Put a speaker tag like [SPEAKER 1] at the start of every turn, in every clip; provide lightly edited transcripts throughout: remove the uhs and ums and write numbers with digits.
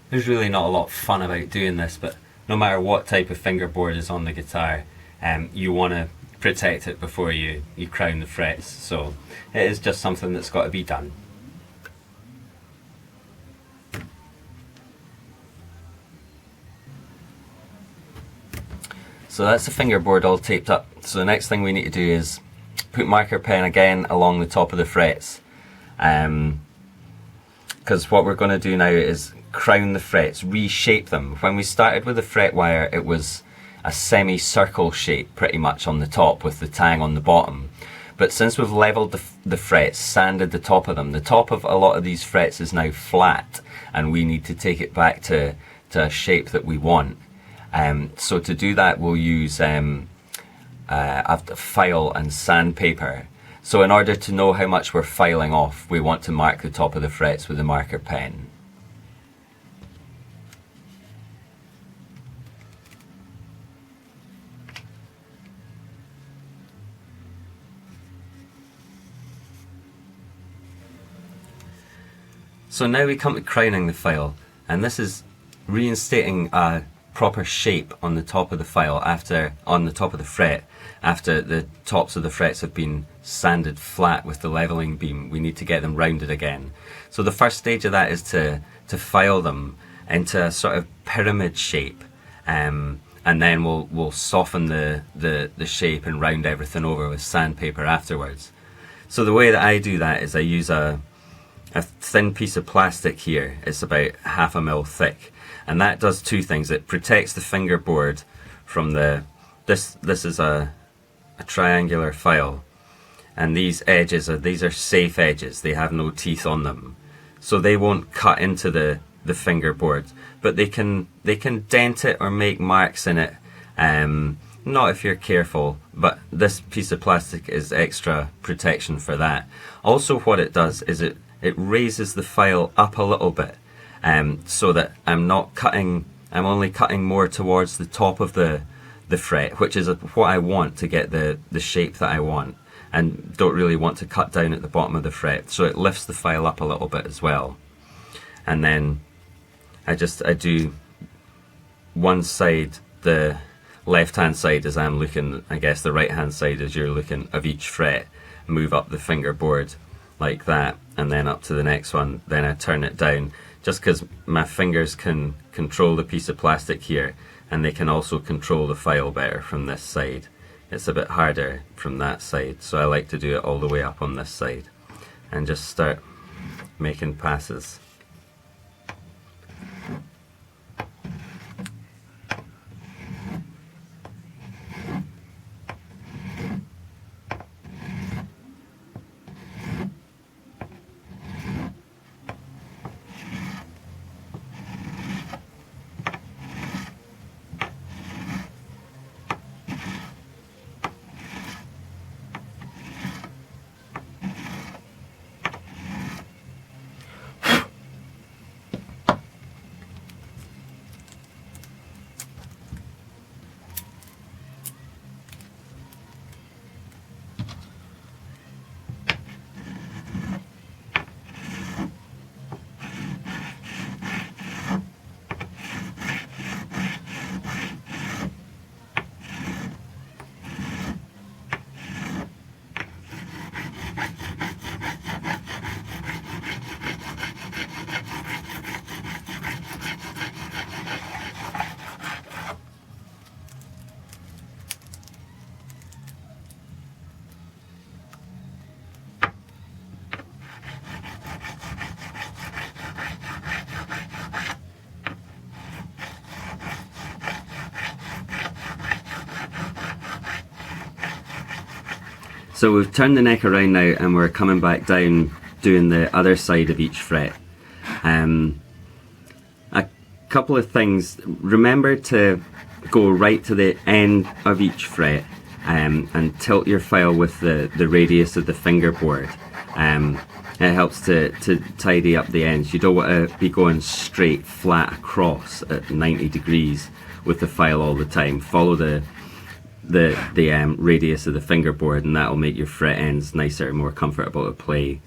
[SPEAKER 1] There's really not a lot of fun about doing this, but no matter what type of fingerboard is on the guitar, you want to protect it before you crown the frets. So it is just something that's got to be done. So that's the fingerboard all taped up. So the next thing we need to do is put marker pen again along the top of the frets. Because what we're going to do now is crown the frets, reshape them. When we started with the fret wire, it was a semi-circle shape pretty much on the top with the tang on the bottom. But since we've leveled the frets, sanded the top of them, the top of a lot of these frets is now flat, and we need to take it back to a shape that we want. So to do that, we'll use a file and sandpaper. So in order to know how much we're filing off, we want to mark the top of the frets with a marker pen. So now we come to crowning the file, and this is reinstating a proper shape on the top of the file on the top of the fret after the tops of the frets have been sanded flat with the leveling beam. We need to get them rounded again. So the first stage of that is to file them into a sort of pyramid shape, and then we'll soften the shape and round everything over with sandpaper afterwards. So the way that I do that is I use a thin piece of plastic here. It's about 1/2 mm thick, and that does two things. It protects the fingerboard from this is a triangular file, and these are safe edges. They have no teeth on them, so they won't cut into the fingerboard, but they can dent it or make marks in it, not if you're careful, but this piece of plastic is extra protection for that. Also, what it does is it raises the file up a little bit, so that I'm only cutting more towards the top of the fret, which is what I want to get the shape that I want, and don't really want to cut down at the bottom of the fret. So it lifts the file up a little bit as well. And then I do one side, the left hand side as I'm looking, I guess the right hand side as you're looking, of each fret, move up the fingerboard like that, and then up to the next one. Then I turn it down, just because my fingers can control the piece of plastic here, and they can also control the file better from this side. It's a bit harder from that side, so I like to do it all the way up on this side and just start making passes. So we've turned the neck around now, and we're coming back down doing the other side of each fret. A couple of things. Remember to go right to the end of each fret, and tilt your file with the radius of the fingerboard. It helps to tidy up the ends. You don't want to be going straight flat across at 90 degrees with the file all the time. Follow the radius of the fingerboard, and that will make your fret ends nicer and more comfortable to play.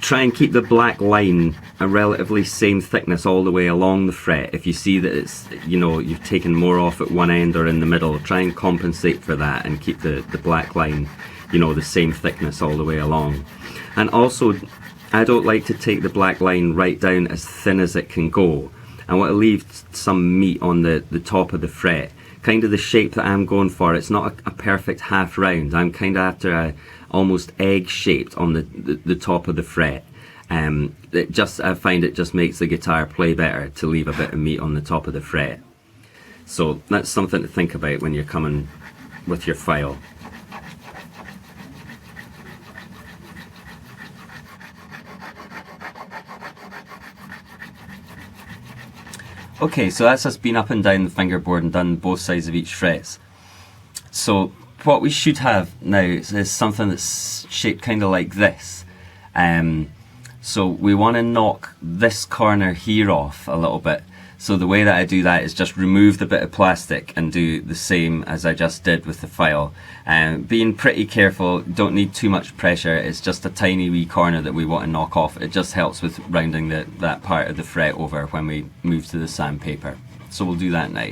[SPEAKER 1] try and keep the black line a relatively same thickness all the way along the fret. If you see that it's, you know, you've taken more off at one end or in the middle, try and compensate for that and keep the black line, you know, the same thickness all the way along. And also, I don't like to take the black line right down as thin as it can go. I want to leave some meat on the top of the fret. Kind of the shape that I'm going for, it's not a perfect half round. I'm kind of after a almost egg shaped on the top of the fret. I find it just makes the guitar play better to leave a bit of meat on the top of the fret. So that's something to think about when you're coming with your file. Okay, so that's us been up and down the fingerboard and done both sides of each frets. So what we should have now is something that's shaped kind of like this. So we want to knock this corner here off a little bit. So the way that I do that is just remove the bit of plastic and do the same as I just did with the file. Being pretty careful, don't need too much pressure, it's just a tiny wee corner that we want to knock off. It just helps with rounding that part of the fret over when we move to the sandpaper. So we'll do that now.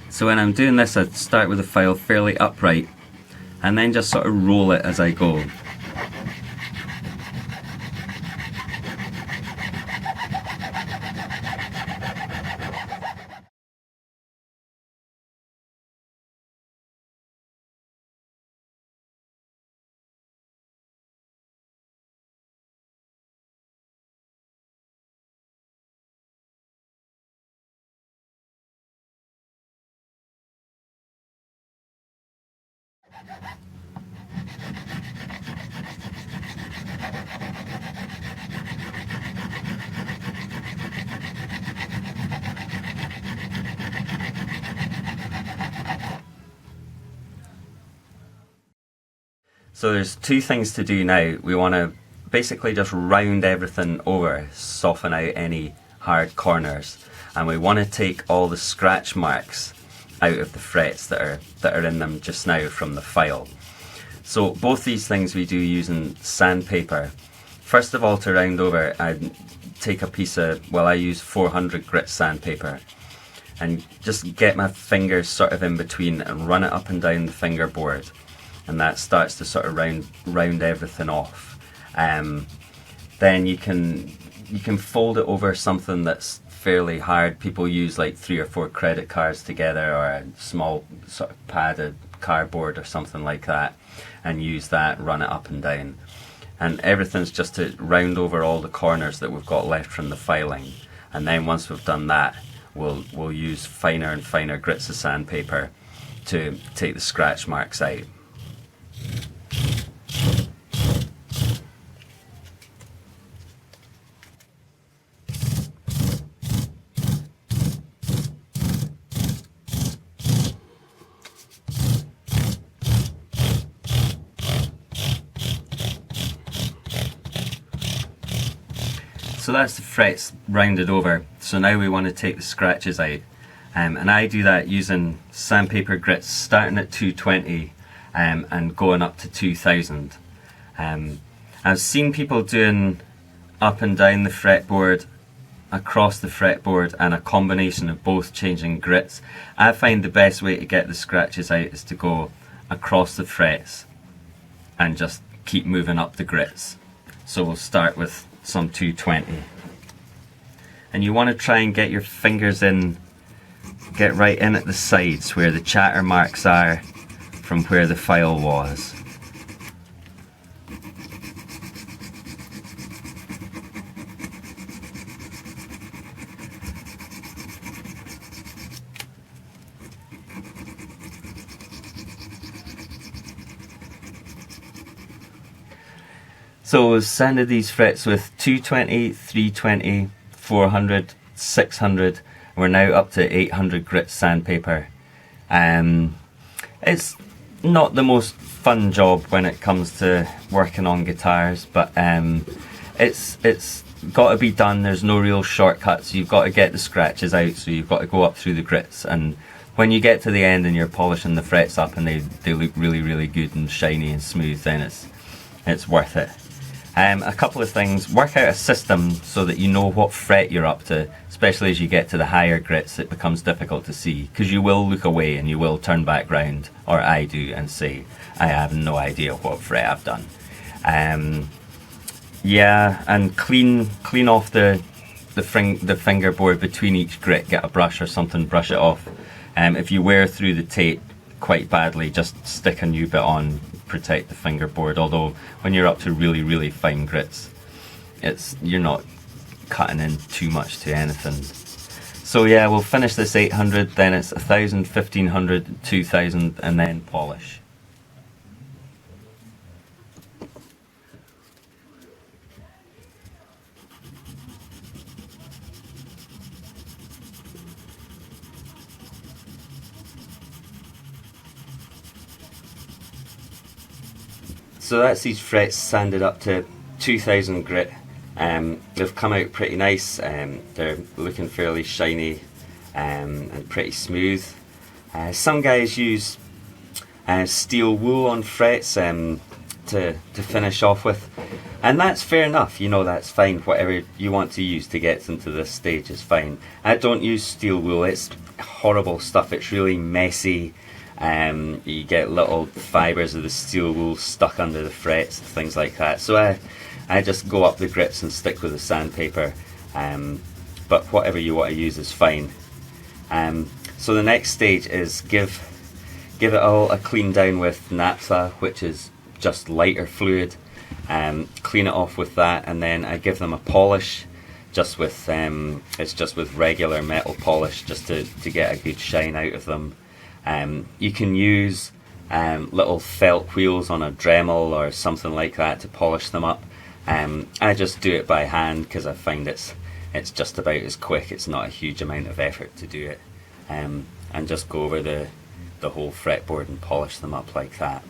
[SPEAKER 1] So when I'm doing this, I start with the file fairly upright and then just sort of roll it as I go. So there's two things to do now. We want to basically just round everything over, soften out any hard corners, and we want to take all the scratch marks out of the frets that are in them just now from the file. So both these things we do using sandpaper. First of all, to round over, I take a piece of, well, I use 400 grit sandpaper and just get my fingers sort of in between and run it up and down the fingerboard, and that starts to sort of round everything off. Then you can fold it over something that's fairly hard. People use like 3 or 4 credit cards together, or a small sort of padded cardboard or something like that, and use that, run it up and down. And everything's just to round over all the corners that we've got left from the filing. And then once we've done that, we'll use finer and finer grits of sandpaper to take the scratch marks out. So that's the frets rounded over. So now we want to take the scratches out. And I do that using sandpaper grits starting at 220 and going up to 2000. I've seen people doing up and down the fretboard, across the fretboard, and a combination of both changing grits. I find the best way to get the scratches out is to go across the frets and just keep moving up the grits. So we'll start with some 220. And you want to try and get your fingers in, get right in at the sides where the chatter marks are from where the file was. So we've sanded these frets with 220, 320, 400, 600, and we're now up to 800 grit sandpaper. It's not the most fun job when it comes to working on guitars, but it's got to be done. There's no real shortcuts. You've got to get the scratches out, so you've got to go up through the grits. And when you get to the end and you're polishing the frets up and they look really, really good and shiny and smooth, then it's worth it. A couple of things: work out a system so that you know what fret you're up to, especially as you get to the higher grits. It becomes difficult to see because you will look away and you will turn back round, or I do, and say, I have no idea what fret I've done. Yeah, and clean off the fingerboard between each grit. Get a brush or something, brush it off. If you wear through the tape quite badly, just stick a new bit on, protect the fingerboard. Although when you're up to really, really fine grits, you're not cutting in too much to anything. So yeah, we'll finish this 800, then it's 1000, 1500, 2000, and then polish. So that's these frets sanded up to 2000 grit. They've come out pretty nice. They're looking fairly shiny and pretty smooth. Some guys use steel wool on frets to finish off with, and that's fair enough. You know, that's fine. Whatever you want to use to get them to this stage is fine. I don't use steel wool. It's horrible stuff. It's really messy. You get little fibres of the steel wool stuck under the frets and things like that. So I just go up the grits and stick with the sandpaper. But whatever you want to use is fine. So the next stage is give it all a clean down with naphtha, which is just lighter fluid. Clean it off with that, and then I give them a polish. Just with it's just with regular metal polish, just to get a good shine out of them. You can use little felt wheels on a Dremel or something like that to polish them up. I just do it by hand because I find it's just about as quick. It's not a huge amount of effort to do it, and just go over the whole fretboard and polish them up like that.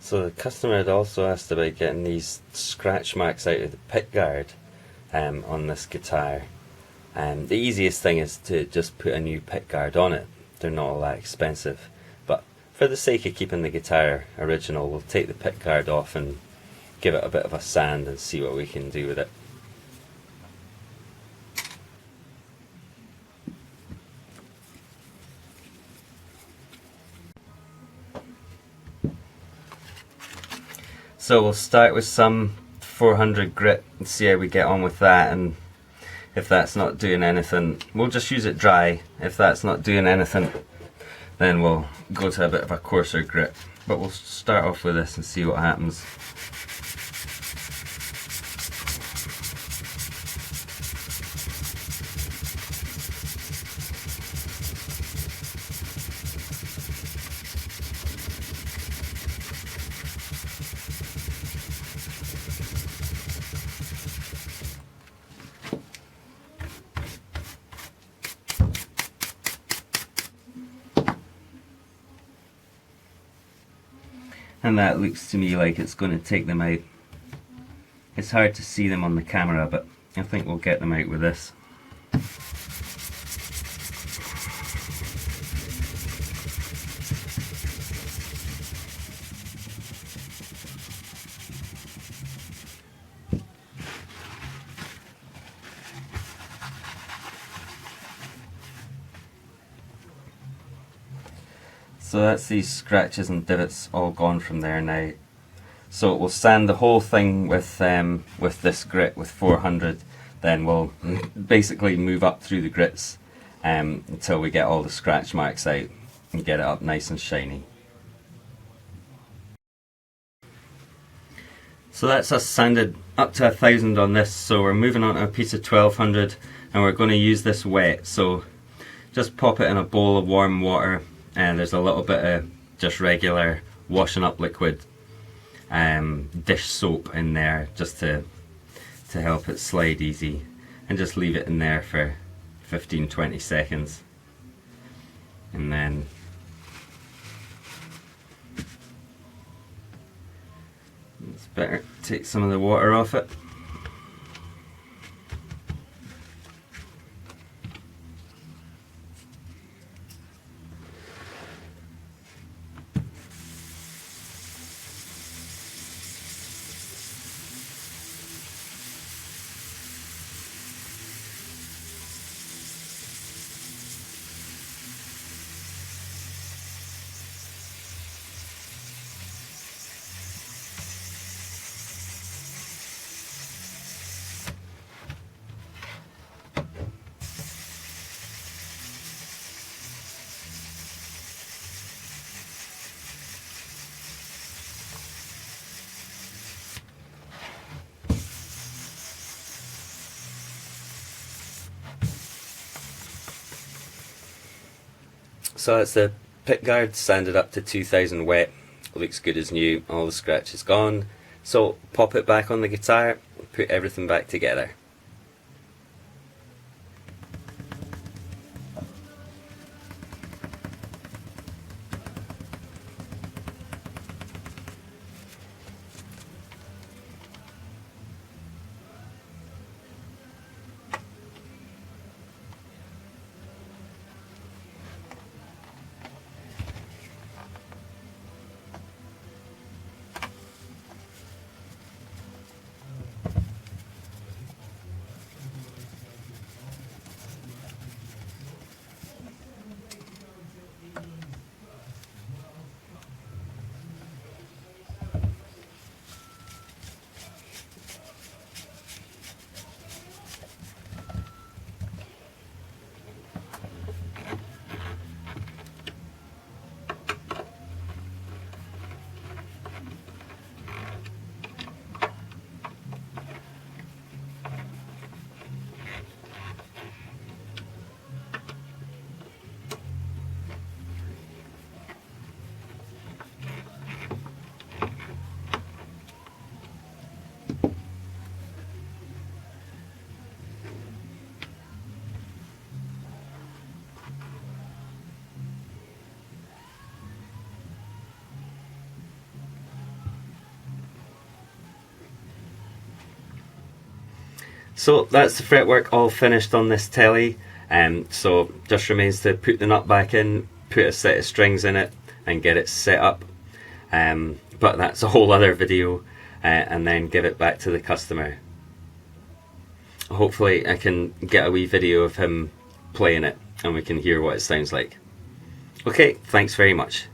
[SPEAKER 1] So the customer had also asked about getting these scratch marks out of the pickguard on this guitar. The easiest thing is to just put a new pickguard on it. They're not all that expensive. But for the sake of keeping the guitar original, we'll take the pickguard off and give it a bit of a sand and see what we can do with it. So we'll start with some 400 grit and see how we get on with that, and if that's not doing anything, we'll just use it dry. If that's not doing anything, then we'll go to a bit of a coarser grit. But we'll start off with this and see what happens. And that looks to me like it's going to take them out. It's hard to see them on the camera, but I think we'll get them out with this. So that's these scratches and divots all gone from there now. So we'll sand the whole thing with this grit with 400. Then we'll basically move up through the grits until we get all the scratch marks out and get it up nice and shiny. So that's us sanded up to 1000 on this. So we're moving on to a piece of 1200 and we're going to use this wet. So just pop it in a bowl of warm water. And there's a little bit of just regular washing up liquid, dish soap in there just to help it slide easy, and just leave it in there for 15-20 seconds, and then it's better to take some of the water off it. So that's the pickguard sanded up to 2000 wet. Looks good as new, all the scratch is gone. So pop it back on the guitar, put everything back together. So that's the fretwork all finished on this telly. So just remains to put the nut back in, put a set of strings in it and get it set up. But that's a whole other video, and then give it back to the customer. Hopefully I can get a wee video of him playing it and we can hear what it sounds like. Okay, thanks very much.